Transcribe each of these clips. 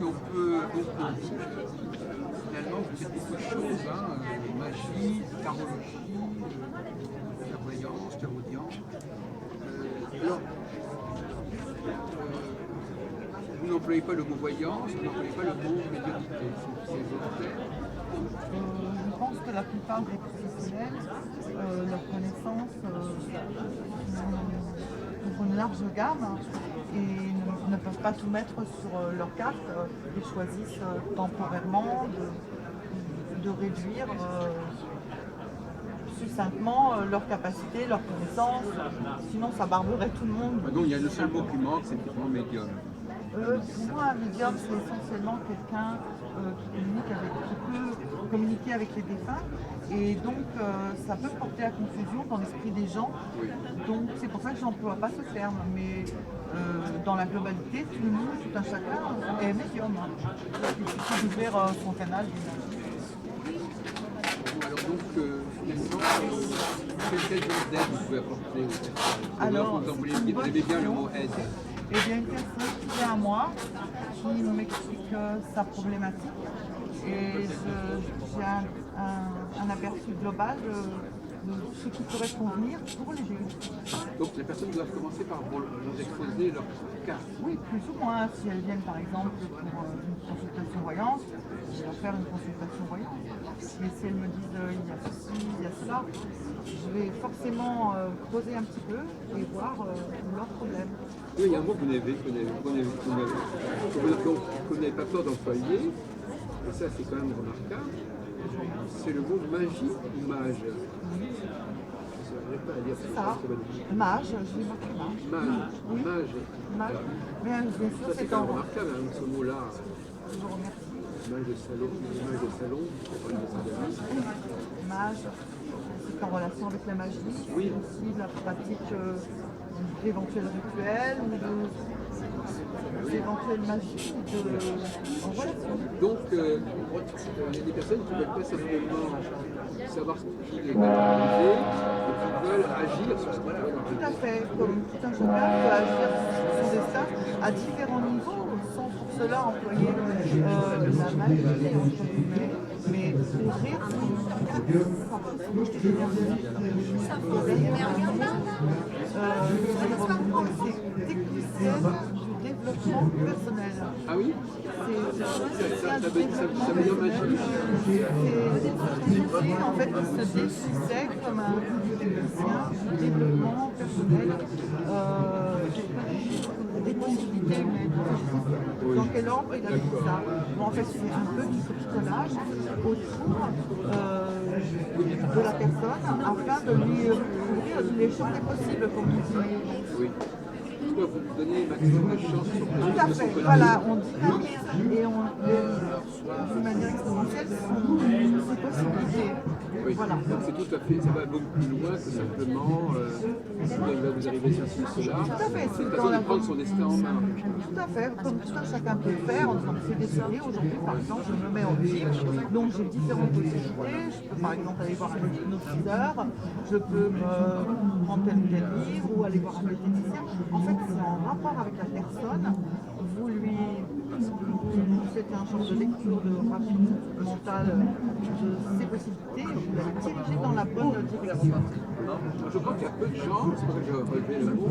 qu'on peut, finalement, vous faites beaucoup de choses, hein, magie, tarologie, clairvoyance, clairaudience. Alors, vous n'employez pas le mot voyance, vous n'employez pas le mot médiumnité, c'est volontaire. Je pense que la plupart des professionnels, leurs connaissances ont une large gamme et ne peuvent pas tout mettre sur leur carte. Ils choisissent temporairement de réduire succinctement leurs capacités, leurs connaissances. Sinon, ça barberait tout le monde. Donc il y a le seul mot qui manque, c'est le mot médium. Pour moi, un médium, c'est essentiellement quelqu'un qui peut communiquer avec les défunts. Et donc, ça peut porter à confusion dans l'esprit des gens. Oui. Donc, c'est pour ça que je n'emploie pas ce terme. Mais dans la globalité, tout le monde, tout un chacun est médium. Il suffit d'ouvrir son canal. Alors donc, finalement, quel genre d'aide vous pouvez apporter aux personnes? Alors, vous aimez bien le mot aide. Eh bien, une personne qui vient à moi, qui m'explique sa problématique et j'ai un aperçu global de ce qui pourrait convenir pour l'aider. Donc les personnes doivent commencer par vous exposer leur cas. Oui, plus ou moins. Si elles viennent par exemple pour une consultation voyante, je vais leur faire une consultation voyante. Et si elles me disent il y a ceci, il y a cela, je vais forcément creuser un petit peu et voir leurs problèmes. Oui, il y a un mot que vous n'avez pas peur d'employer, et ça c'est quand même remarquable, c'est le mot magie ou mage. C'est ça, mage, je vais marquer mage. Mage, Oui. mage. Mais bien sûr, Ça c'est quand même remarquable, hein, ce mot-là. Je vous remercie. Mage de salon, Mage, c'est en relation avec la magie, oui. aussi la pratique d'éventuels rituels ou d'éventuelles magies en relation. Donc, il y a des personnes qui ne veulent pas simplement savoir ce qui les va arriver, mais qui veulent agir sur ce qui va leur arriver. Tout à fait, comme tout un chacun peut agir sur son destin à différents niveaux, sans pour cela employer la magie, entre guillemets, mais ouvrir c'est technicienne du développement personnel. Ah oui? Ça veut dire magie? C'est en fait il se définissait comme un technicien du développement personnel, des possibilités humaines. Dans quel ordre il a dit ça? Bon, en fait, c'est un peu du bricolage autour de la personne afin de lui ouvrir les champs des possibles, comme on dit. Oui. Vous donnez maximum de chance sur Tout à fait, voilà, on dynamise et on d'une manière exponentielle ses possibilités. Oui. Voilà. Donc c'est tout à fait, ça va beaucoup plus loin que simplement vous arrivez ceci, cela. Tout à fait, c'est une façon de prendre son destin en main. Tout à fait, comme tout un chacun peut le faire en disant c'est décidé, aujourd'hui par exemple je me mets en ville, donc j'ai différentes possibilités, je peux par exemple aller voir un hypnotiseur, je peux me prendre tel ou tel livre ou aller voir un diététicien. En fait c'est en rapport avec la personne, vous faites un genre de lecture de rapide mentale de ses possibilités, vous la dirigez dans la bonne direction. Je crois qu'il y a peu de gens, c'est pour ça que j'ai relevé le mot,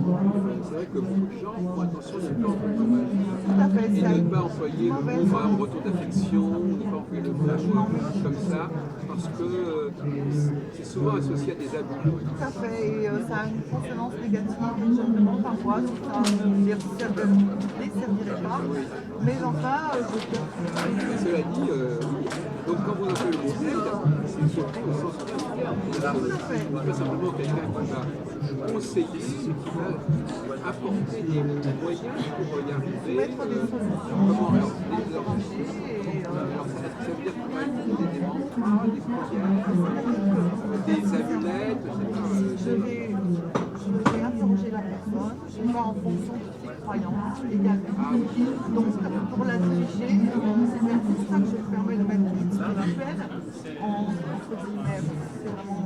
c'est vrai que beaucoup de gens font attention de ne pas employer le mot magie. Et de ne pas employer le mot, par exemple, retour d'affection, de ne pas employer le mot comme ça, parce que c'est souvent associé à des abus. Tout à fait, et ça a une consonance négative, je me demande parfois si ça me desservirait pas, mais enfin, Cela dit, donc quand vous employez le mot aide, c'est surtout au sens médical. Pas simplement quelqu'un qui va conseiller, qui va apporter des moyens pour y arriver. mettre des solutions Alors, ça veut dire quoi? Des mantras, des prières, des amulettes, je vais interroger la personne, je vais voir en fonction de ses croyances également. Donc pour la diriger, c'est même pour ça que je me permets de mettre une spirituelle entre guillemets, c'est vraiment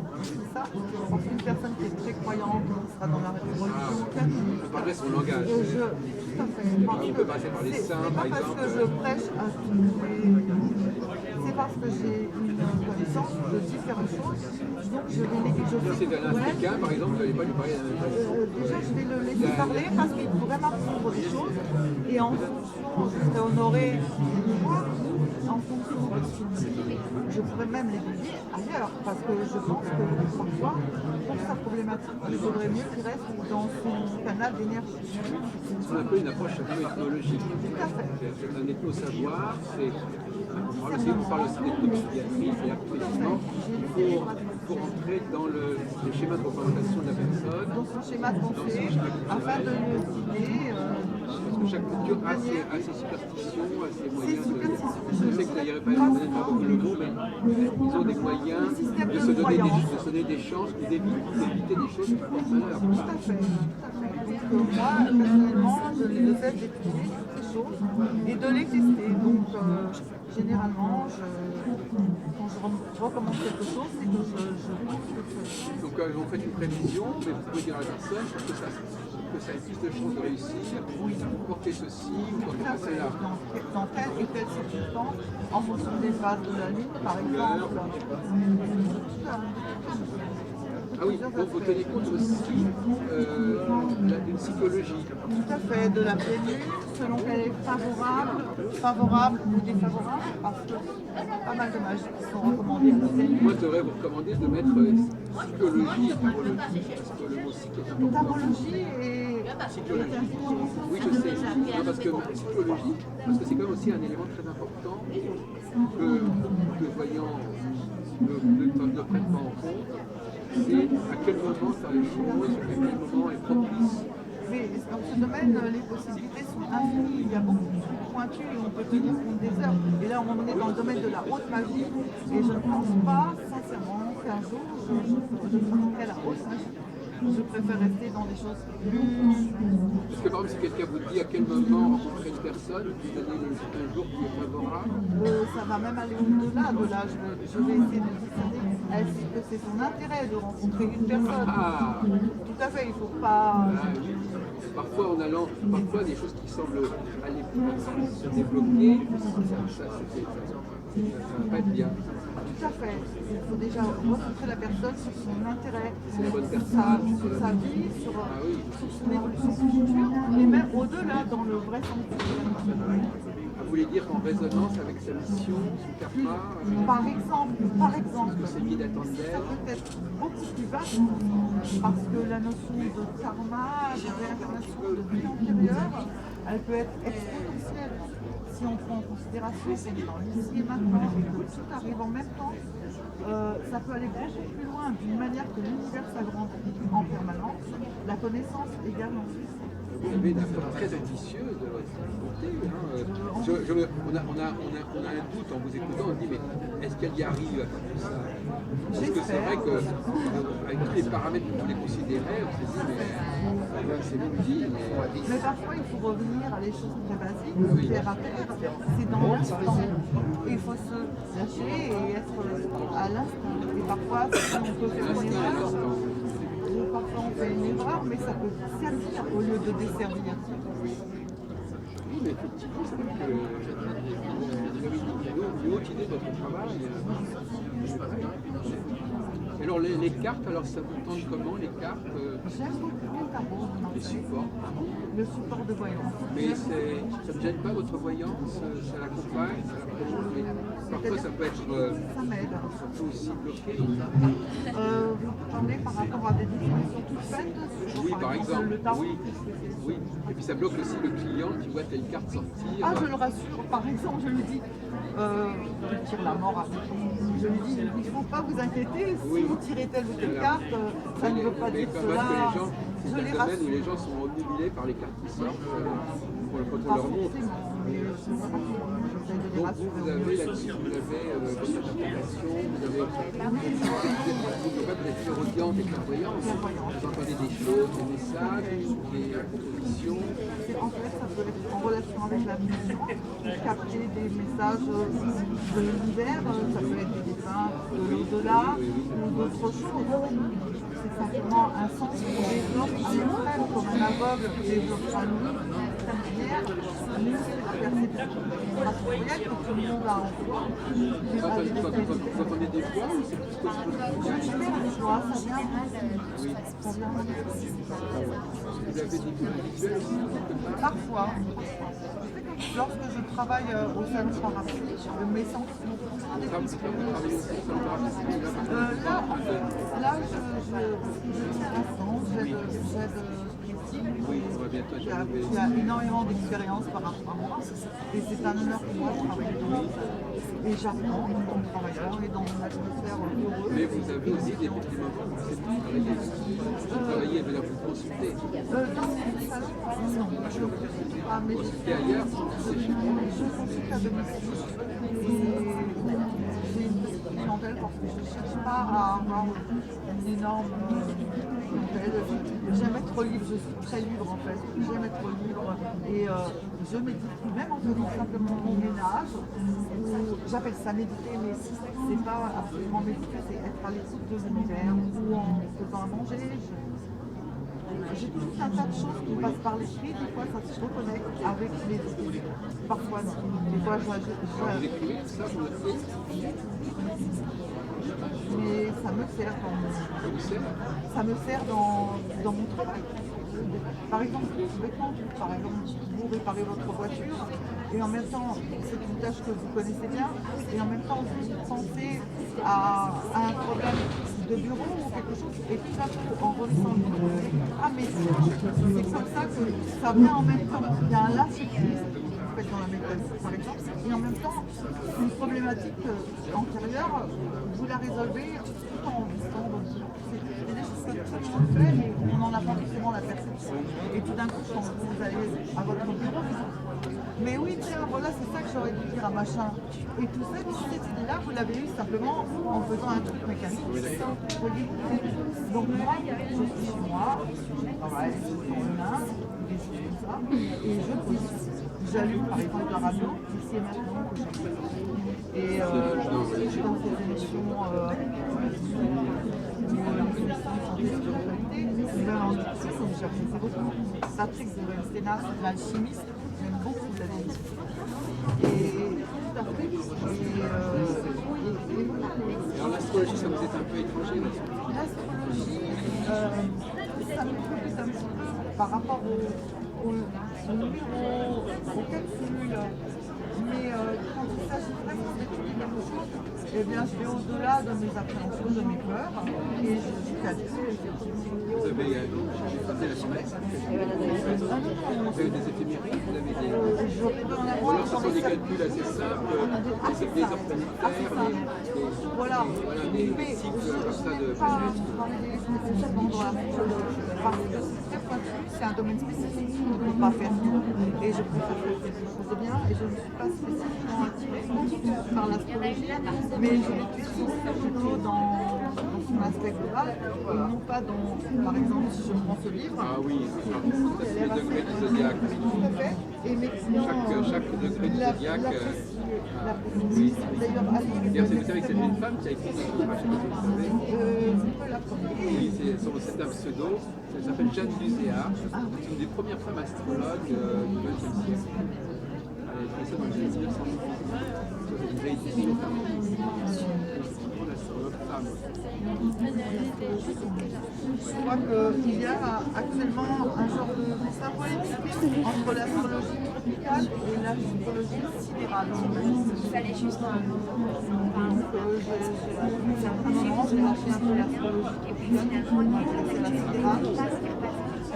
ça. Parce qu'une personne qui est très croyante sera dans la religion catholique. Je parlerai son langage. Tout à fait. On peut passer par les saints, par exemple. C'est pas parce que je prêche à tous c'est parce que j'ai une connaissance de différentes choses. Donc je vais les Si c'est un africain, par exemple, vous n'allez pas lui parler de la même chose. déjà, je vais le laisser parler parce qu'il pourrait m'apprendre des choses. Et en fonction, je serai honorée de voir, en fonction de ce qu'il me dit, je pourrais même l'étudier ailleurs. Parce que je pense que parfois, pour sa problématique, il vaudrait mieux qu'il reste dans son canal d'énergie. C'est un peu une approche ethnologique. Tout à fait. C'est un ethno-savoir, c'est... On parle aussi d'ethnopsychiatrie, c'est-à-dire qu'effectivement, il faut rentrer dans les schémas de représentation de la personne. Dans son schéma de pensée, afin de le guider. Parce que chaque culture a ses superstitions, a ses moyens de... Je sais que vous n'allez pas beaucoup le mot, mais ils ont des moyens de se donner des chances ou d'éviter des choses qui portent malheur. Tout à fait, tout à fait. Donc moi, personnellement, je le fais d'étudier toutes ces choses et de les tester. Donc généralement, quand je recommence quelque chose, c'est que je pense que donc vous faites une prévision, mais vous pouvez dire à la personne que ça ait plus de chances de réussir, porter ceci ou porter cela. Dans telle et telle circonstance, en fonction des phases de la lune, par exemple. Ah oui, donc vous tenez compte aussi d'une psychologie. Tout à fait, de la pleine lune, selon qu'elle est favorable ou défavorable, parce que pas mal de magies qui sont recommandées à la pleine lune. Moi, je devrais vous recommander de mettre psychologie et tarologie, parce que le mot psy est important. Tarologie et Psychologie. Oui, je sais. Non, parce que psychologie, parce que c'est quand même aussi un élément très important que les voyants ne prennent pas en compte. C'est à quel moment faire les choses, à quel moment est propice. Mais dans ce domaine, les possibilités sont infinies. Il y a beaucoup de trucs pointus et on peut tenir compte des heures. Et là, on est dans le domaine de la haute magie. Et je ne pense pas, sincèrement, qu'un jour, je pratiquerai la haute magie. Je préfère rester dans des choses plus... Parce que par exemple, si quelqu'un vous dit à quel moment rencontrer une personne, vous donnez un jour qui est favorable. Ça va même aller au-delà de là. Je vais essayer de discerner. Est-ce que c'est son intérêt de rencontrer une personne? Tout à fait, il ne faut pas... Parfois, parfois des choses qui semblent aller se débloquer, ça ne va pas être bien. Tout à fait. Il faut déjà rencontrer la personne sur son intérêt, sur sa vie, sur son évolution future, et même au-delà, dans le vrai sens du terme. Vous voulez dire en résonance avec sa mission, son karma Par exemple, c'est guide attendent ça d'elle. peut être beaucoup plus vaste, parce que la notion de karma, de réincarnation, de vie antérieure, elle peut être exponentielle. Si on prend en considération qu'on est dans l'ici et maintenant et que tout arrive en même temps, ça peut aller beaucoup plus loin d'une manière que l'univers s'agrandit en permanence, la connaissance également. Vous avez une approche très ambitieuse de votre côté. Hein. On a un doute en vous écoutant, on se dit mais est-ce qu'elle y arrive à faire tout ça? Parce que c'est vrai qu'avec tous les paramètres que vous les considérez, on s'est dit mais c'est bien dit. Mais parfois il faut revenir à des choses très basiques, terre à terre, c'est dans l'instant. Et il faut se lâcher et être à l'instant. Et parfois on peut faire une erreur. Parfois on fait une erreur, mais ça peut servir au lieu de desservir. Oui, mais effectivement, c'est vrai que vous avez une haute idée de votre travail. Et alors les cartes, alors ça vous tente comment les cartes? J'aime beaucoup le tarot. Les supports. Le support de voyance. Mais ça ne gêne pas votre voyance, ça l'accompagne, ça la prolonge, mais parfois ça peut être... Ça m'aide. Ça peut aussi bloquer. Vous parlez par rapport à des définitions toutes faites? Oui, par exemple. Le tarot. Oui. Et puis ça bloque aussi le client qui voit telle carte sortir. Ah, je le rassure. Par exemple, je lui dis, je tire la mort à vous. Je lui dis, il ne faut pas vous inquiéter, si vous tirez telle ou telle carte, ça ne veut pas dire cela. Je les rassure. Où les gens sont obnubilés par les cartes qui sortent. quand on Pas leur montre. forcément, mais j'essaie de les Donc rassurer. vous avez là-dessus, vous avez votre interprétation, vous avez vous êtes clairaudiente et clairvoyante. Vous entendez des choses, des messages, des propositions. En fait, ça peut être en relation avec la mission, capter des messages de l'univers, ça peut être des dessins de l'au-delà ou d'autres choses. C'est simplement un sens qu'on développe à l'extrême, comme un aveugle développe un loup, d'une manière, nous, c'est la perception sensorielle que tout le monde a en soi. Vous entendez des voix ou c'est plus quelque chose Je perds des joies, ça vient Oui. ça vient Vous avez des visuels aussi quelque part. parfois. Lorsque je travaille au salon parapluie, mes sens sont Vous travaillez aussi sur le graphisme. là, je tiens un sens, j'aide Oui, on va bientôt qui a arriver. énormément d'expérience par rapport à moi. Et c'est un honneur pour moi de travailler dans et j'apprends comme travailleur et dans une atmosphère heureuse. Mais vous avez aussi des petits moments où c'est plus travailler. Vous travaillez, mais là vous consultez. Dans ce salon, non, je ne consulte pas, mais Consultez ailleurs, c'est chez vous. je consulte à domicile. Et j'ai une petite clientèle parce que je ne cherche pas à avoir une énorme clientèle. J'aime être libre, je suis très libre en fait. J'aime être libre et je médite même en faisant simplement mon ménage. J'appelle ça méditer, mais c'est pas absolument méditer, c'est être à l'écoute de l'univers ou en faisant à manger. J'ai tout un tas de choses qui passent par l'esprit, des fois ça se reconnecte avec les idées. Parfois non. Des fois Vous écrivez tout ça, vous le faites. mais ça me sert Ça vous sert. ça me sert dans mon travail. Par exemple, bêtement, par exemple, vous réparez votre voiture et en même temps, c'est une tâche que vous connaissez bien et en même temps, vous pensez à un problème de bureau ou quelque chose et tout à coup, en relisant le bureau, vous dites, ah mais c'est comme ça que ça vient en même temps. Il y a un lâcher-prise dans la mécanique, par exemple, et en même temps, une problématique antérieure, vous la résolvez tout en restant. C'est des choses que tout le monde fait, mais on n'en a pas forcément la perception. Et tout d'un coup, quand vous allez à votre bureau, vous dites, mais oui, tiens, voilà, c'est ça que j'aurais dû dire à machin. Et tout ça, toute cette idée-là, vous l'avez eu simplement en faisant un truc mécanique sans relier. Donc moi, je suis chez moi, je travaille dans le linge, des choses comme ça, et je dis, j'allume par exemple la radio, ici et maintenant que j'écoute. Et je suis dans ces émissions même en nutrition, j'apprécie beaucoup. Patrick de Velstena, c'est l'alchimiste, j'aime beaucoup la émission. Et tout à fait. Et voilà. Alors l'astrologie, ça vous est un peu étranger là-dessus. L'astrologie, ça me préoccupe un petit peu par rapport au numéro, aux calculs. Mais quand il s'agit vraiment d'étudier quelque chose, eh bien, je vais au-delà de mes appréhensions, de mes peurs, et je calcule effectivement. Vous avez fait la promesse. Vous avez des éphémérides, vous avez des... J'aurais dû en Ou avoir alors ce dans sont les des cercles. calculs assez simples, des heures planétaires, Voilà. des Mais cycles je comme ça de n'ai pas planètes. travaillé spécifiquement dans l'astrologie parce que c'est très pointu, c'est un domaine spécifique, je ne peux pas faire tout et je préfère faire quelque chose de bien et je ne suis pas spécifiquement attirée par l'astrologie, mais je l'utilise plutôt dans son aspect global et non pas dans, par exemple, si je prends ce livre, Ah oui, qui les degrés du zodiaque. tout à fait, et mes clients Chaque degré du zodiaque. l'apprécient. D'ailleurs, à lire, D'ailleurs, vous savez que c'est une femme qui a écrit ce livre, je sais pas si vous savez. c'est pas la première. Oui, c'est un pseudo, elle s'appelle Jeanne Buzéa, c'est une des premières femmes astrologues du XXe siècle. Elle a écrit ça dans les années 1900. C'est une réédition l'astrologue femme. Je crois qu'il y a actuellement un genre de symbolique entre l'astrologie tropicale et l'astrologie sidérale. Donc, j'ai un moment, j'ai lâché un peu l'astrologie tropicale, je m'intéressais à la sidérale.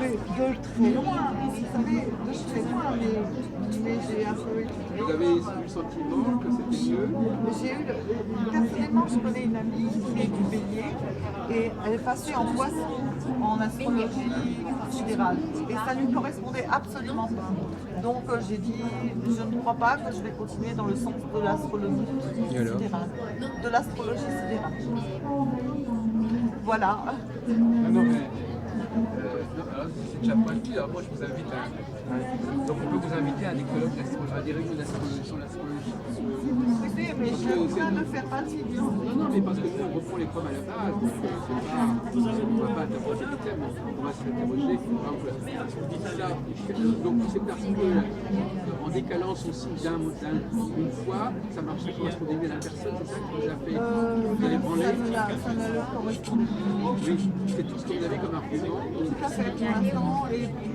Mais de très loin, vous savez, de très loin, mais mais j'ai un peu Vous étudié. avez eu le sentiment que c'était mieux? Personnellement, je connais une amie qui est du Bélier et elle est passée en Poisson en astrologie sidérale et ça ne lui correspondait absolument pas. Donc j'ai dit, je ne crois pas que je vais continuer dans le sens de l'astrologie sidérale. De l'astrologie sidérale. Voilà. Non, mais alors, c'est déjà pas dit. Alors, moi, je vous invite donc, on peut vous inviter à un écologue, à des réunions d'astrologie sur l'astrologie. Écoutez, mais je suis en train de faire partie du... Non, mais parce que nous, on reprend les preuves à la base, donc on ne va pas interpréter les thèmes, on va s'interroger. Par exemple, ça, donc c'est parce que en décalant son signe d'une fois, ça marche pas correspondait mieux à la personne, c'est ça qui vous a fait vous avez branlé? Ça ne le correspond pas. Oui, c'est tout ce que vous avez comme argument. Tout à fait, pour l'instant, et puis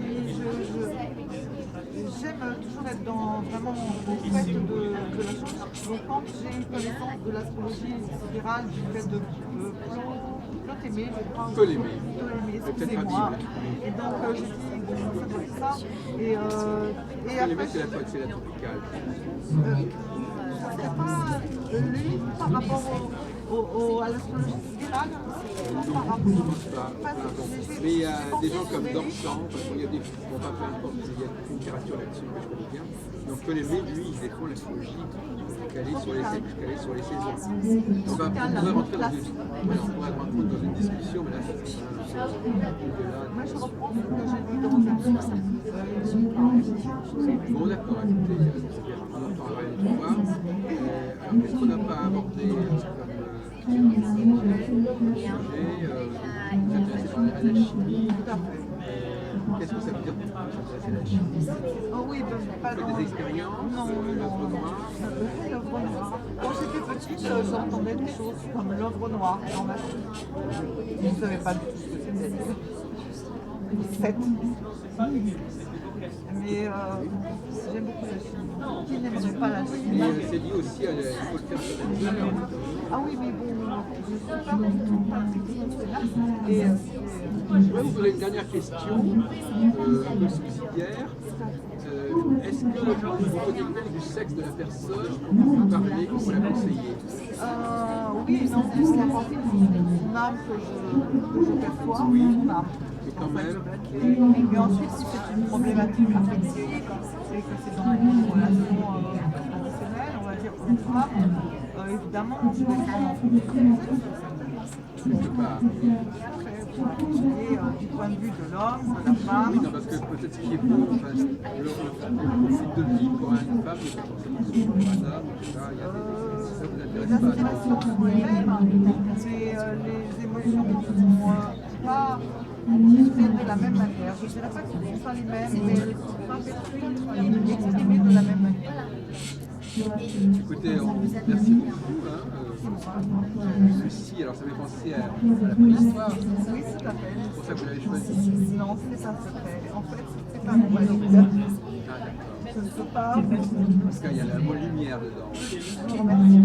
j'aime toujours être vraiment au fait de la chose. Donc quand j'ai eu connaissance de l'astrologie sidérale, du fait de Ptolémée, je crois. Ptolémée, excusez-moi. Et donc j'ai dit, ça doit être ça. Et après, c'est la tropicale. Ça ne serait pas lui par rapport à l'astrologie sidérale? Mais il y a des gens comme Dorchamp, parce qu'il y a des bon, pas peu importe, il y a une littérature là-dessus que je connais bien. Donc Ptolémée, lui, il défend l'astrologie calée sur les saisons. On pourrait rentrer dans une discussion, mais là, c'est pas moi, je reprends ce que j'ai lu dans un livre. Bon, d'accord, écoutez, on en parlera une fois. Alors, qu'est-ce qu'on n'a pas abordé comme sujet vous êtes intéressé par la chimie. Qu'est-ce que ça veut dire pour vous s'intéresser à la chimie? Oh oui, pas dans... des expériences, l'œuvre noire. L'œuvre noire. Quand j'étais petite, j'entendais des choses comme l'œuvre noire dans ma chimie. Je ne savais pas du tout ce que c'était. 7. Mais j'aime beaucoup la chimie. Qui n'aimerait pas la chimie? C'est lié aussi à il faut le faire sur la terre. Ah oui, mais bon, je ne suis pas technique, et je vais vous poser une dernière question, un peu subsidiaire. Est-ce que vous prenez compte du sexe de la personne pour vous parler, pour la conseiller? Oui, non, c'est la partie de mon âme que je perçois, oui. Mon âme. Mais quand même. Et ensuite, si c'est une problématique affective et que c'est dans une relation traditionnelle, on va dire homme-femme, évidemment, je vais prendre en compte quelque part. Du point de vue de l'homme, de la femme. Oui, non, parce que peut-être ce qui est bon, enfin, le profil de vie pour une femme, n'est pas forcément pour un homme, etc. Ça vous intéresse pas? Les aspirations sont les mêmes, mais les émotions ne sont pas exprimées de la même manière. Je ne dirais pas que ce ne sont pas les mêmes, mais elles ne sont pas exprimées de la même manière. Écoutez, merci beaucoup. Ceci, alors ça m'est pensé à la préhistoire. Oui, tout à fait. C'est pour ça que vous l'avez choisi. Non, c'est un secret. En fait, c'est pas moi. Ah, d'accord. Je ne peux pas. Parce qu'il y a le mot lumière dedans. Je vous remercie.